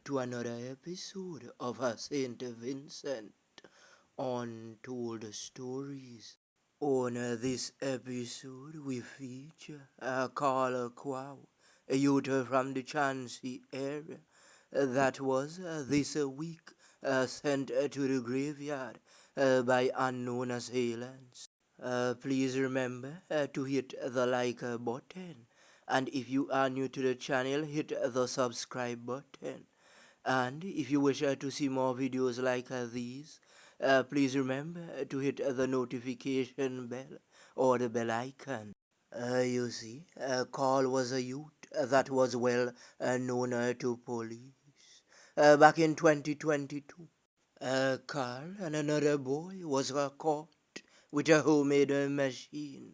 to another episode of St Vincent Untold Stories. On this episode, we feature Carla Quao, a youth from the Chansey area that was this week sent to the graveyard by unknown assailants. Please remember to hit the like button, and if you are new to the channel, hit the subscribe button. And if you wish to see more videos like these, please remember to hit the notification bell or the bell icon. You see, Carl was a youth that was well known to police. Back in 2022, Carl and another boy was caught with a homemade machine.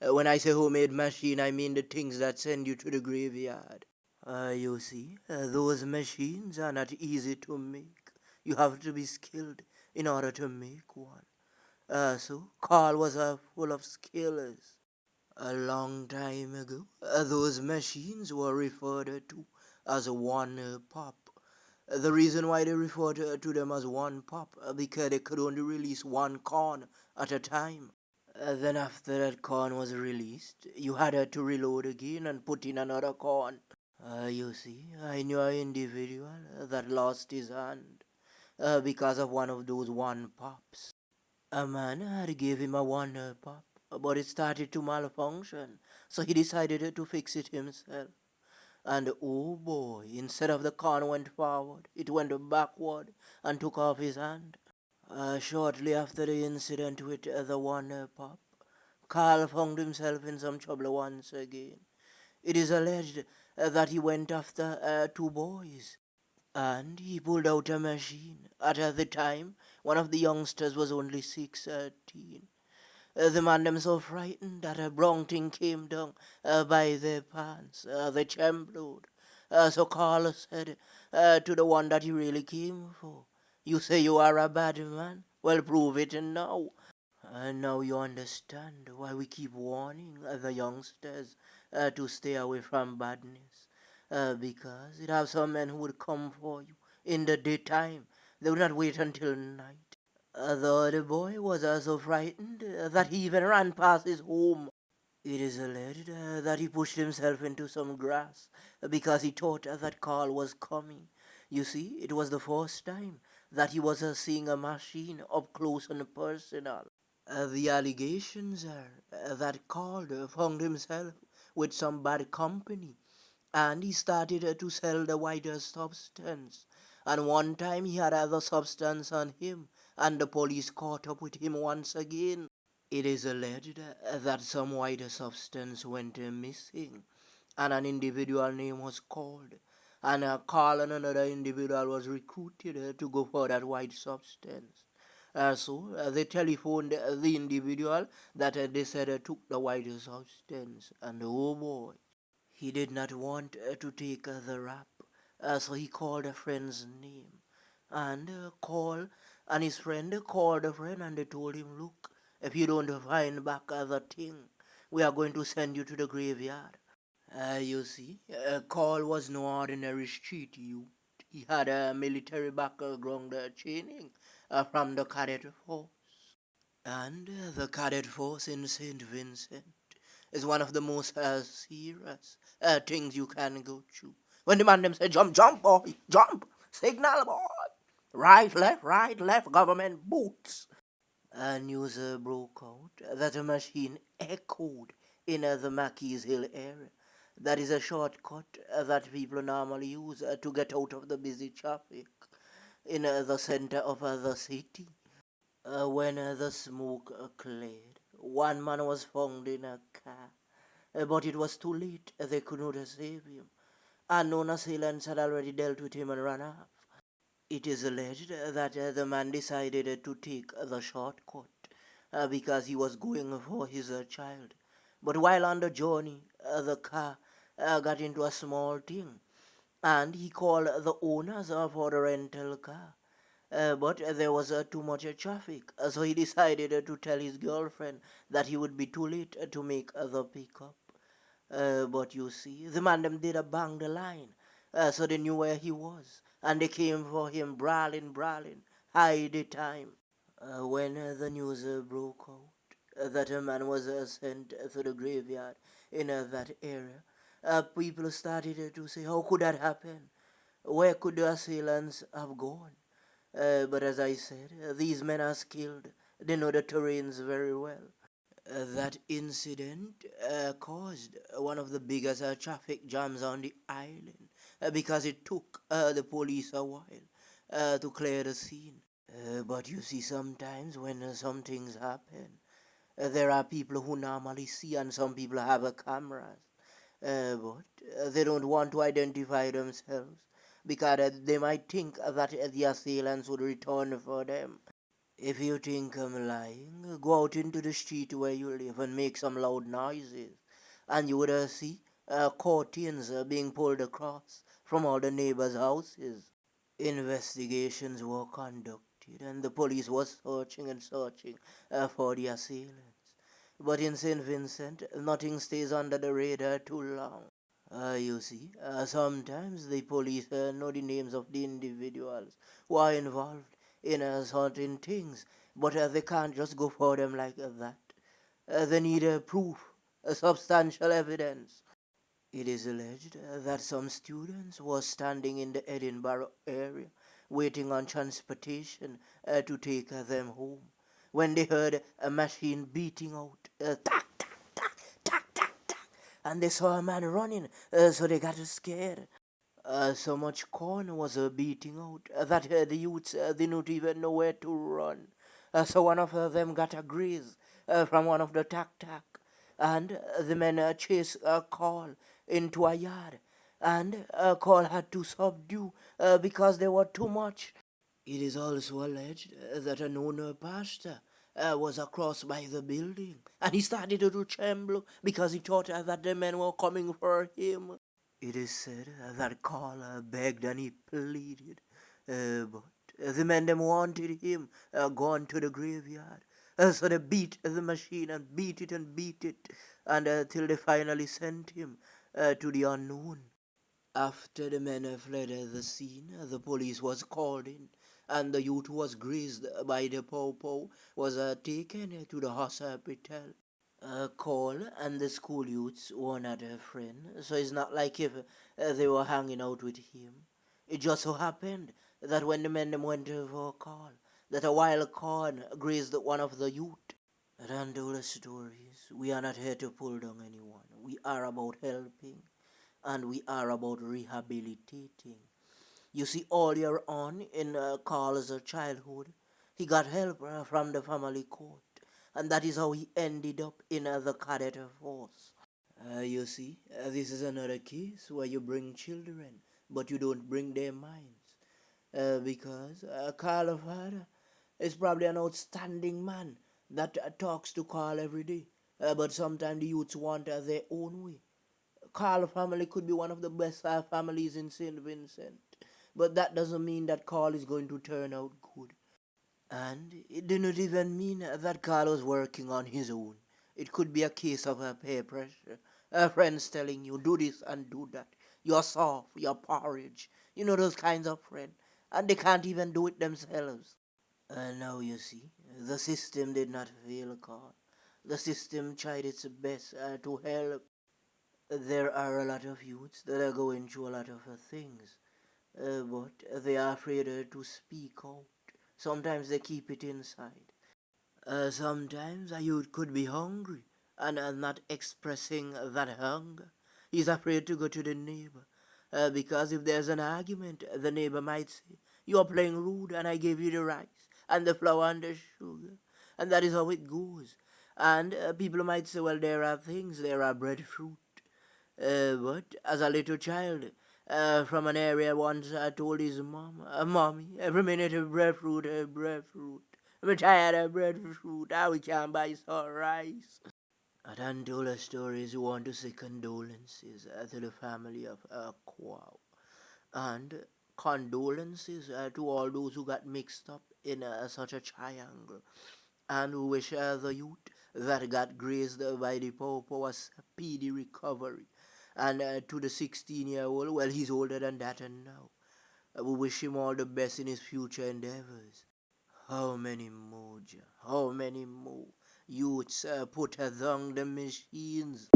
When I say homemade machine, I mean the things that send you to the graveyard. You see, those machines are not easy to make. You have to be skilled in order to make one. So Carl was full of skills. A long time ago, those machines were referred to as one pop. The reason why they referred to them as one pop because they could only release one corn at a time. Then after that corn was released, you had to reload again and put in another corn. You see, I knew an individual that lost his hand because of one of those one pops. A man had gave him a one pop, but it started to malfunction, so he decided to fix it himself. And oh boy, instead of the corn went forward, it went backward and took off his hand. Shortly after the incident with the one pop, Carl found himself in some trouble once again. It is alleged that he went after two boys, and he pulled out a machine. At the time, one of the youngsters was only 16. The man them so frightened that a brown thing came down by their pants, the chamberload. So Carl said to the one that he really came for, "You say you are a bad man? Well, prove it now." And now you understand why we keep warning the youngsters to stay away from badness. Because it have some men who would come for you in the daytime. They would not wait until night. The other boy was so frightened that he even ran past his home. It is alleged that he pushed himself into some grass because he thought that Carl was coming. You see, it was the first time that he was seeing a machine up close and personal. The allegations are that Calder found himself with some bad company and he started to sell the wider substance. And one time he had other substance on him and the police caught up with him once again. It is alleged that some wider substance went missing and an individual name was called. And Carl and another individual was recruited to go for that white substance. So they telephoned the individual that they said took the white substance, and oh boy, he did not want to take the rap, so he called a friend's name, and and his friend called a friend, and they told him, "Look, if you don't find back the thing, we are going to send you to the graveyard." You see, Carl was no ordinary street youth. He had a military background training from the cadet force. And the cadet force in St. Vincent is one of the most serious things you can go through. When the man them say, "Jump, jump, boy, jump, signal, boy, right, left, government boots." News broke out that a machine echoed in the Mackey's Hill area. That is a shortcut that people normally use to get out of the busy traffic in the center of the city. When the smoke cleared, one man was found in a car, but it was too late. They could not save him. Unknown assailants had already dealt with him and ran off. It is alleged that the man decided to take the shortcut because he was going for his child. But while on the journey, the car got into a small thing, and he called the owners for the rental car. But there was too much traffic, so he decided to tell his girlfriend that he would be too late to make the pickup. But you see, the man them did bang the line, so they knew where he was, and they came for him brawling, high the time. When the news broke out that a man was sent to the graveyard in that area, people started to say, how could that happen? Where could the assailants have gone? But as I said, these men are skilled. They know the terrains very well. That incident caused one of the biggest traffic jams on the island because it took the police a while to clear the scene. But you see, sometimes when some things happen, there are people who normally see, and some people have cameras, but they don't want to identify themselves because they might think that the assailants would return for them. If you think I'm lying, go out into the street where you live and make some loud noises, and you would see curtains being pulled across from all the neighbors' houses. Investigations were conducted, and the police was searching and searching for the assailants. But in St. Vincent, nothing stays under the radar too long. You see, sometimes the police know the names of the individuals who are involved in certain things, but they can't just go for them like that. They need proof, substantial evidence. It is alleged that some students were standing in the Edinburgh area waiting on transportation to take them home when they heard a machine beating out tack, tack, tack, tack, tack, tack, and they saw a man running, so they got scared. So much corn was beating out that the youths didn't even know where to run. So one of them got a graze from one of the tack, and the men chased Carl into a yard, and Carl had to subdue because they were too much. It is also alleged that a known pastor was across by the building, and he started to tremble because he thought that the men were coming for him. It is said that Carl begged and he pleaded, but the men them wanted him gone to the graveyard. So they beat the machine and beat it, and till they finally sent him to the unknown. After the men fled the scene, the police was called in, and the youth who was grazed by the pow was taken to the hospital. Cole and the school youths were not a friend, so it's not like if they were hanging out with him. It just so happened that when the men them went for a call, that a wild corn grazed one of the youth. And all the stories, we are not here to pull down anyone. We are about helping, and we are about rehabilitating. You see, earlier on in Carl's childhood, he got help from the family court, and that is how he ended up in the cadet force. You see, this is another case where you bring children, but you don't bring their minds, because Carl's father is probably an outstanding man that talks to Carl every day, but sometimes the youths want their own way. Carl family could be one of the best families in St. Vincent, but that doesn't mean that Carl is going to turn out good. And it didn't even mean that Carl was working on his own. It could be a case of peer pressure. Friends telling you, do this and do that. You're soft, you're porridge. You know those kinds of friends. And they can't even do it themselves. Now you see, the system did not fail Carl. The system tried its best to help. There are a lot of youths that are going through a lot of things, but they are afraid to speak out. Sometimes they keep it inside. Sometimes a youth could be hungry and not expressing that hunger. He's afraid to go to the neighbor because if there's an argument, the neighbor might say, "You are playing rude, and I gave you the rice and the flour and the sugar," and that is how it goes. And people might say, "Well, there are things, there are breadfruit." But as a little child from an area once, I told his mom, "Mommy, every minute of breadfruit, breadfruit. I'm tired of breadfruit. How we can buy some rice." I done told her stories who want to say condolences to the family of Kwao. And condolences to all those who got mixed up in such a triangle. And who wish the youth that got grazed by the popo a speedy recovery. And to the 16-year-old, well, he's older than that and now. We wish him all the best in his future endeavors. How many more, how many more youths put along the machines?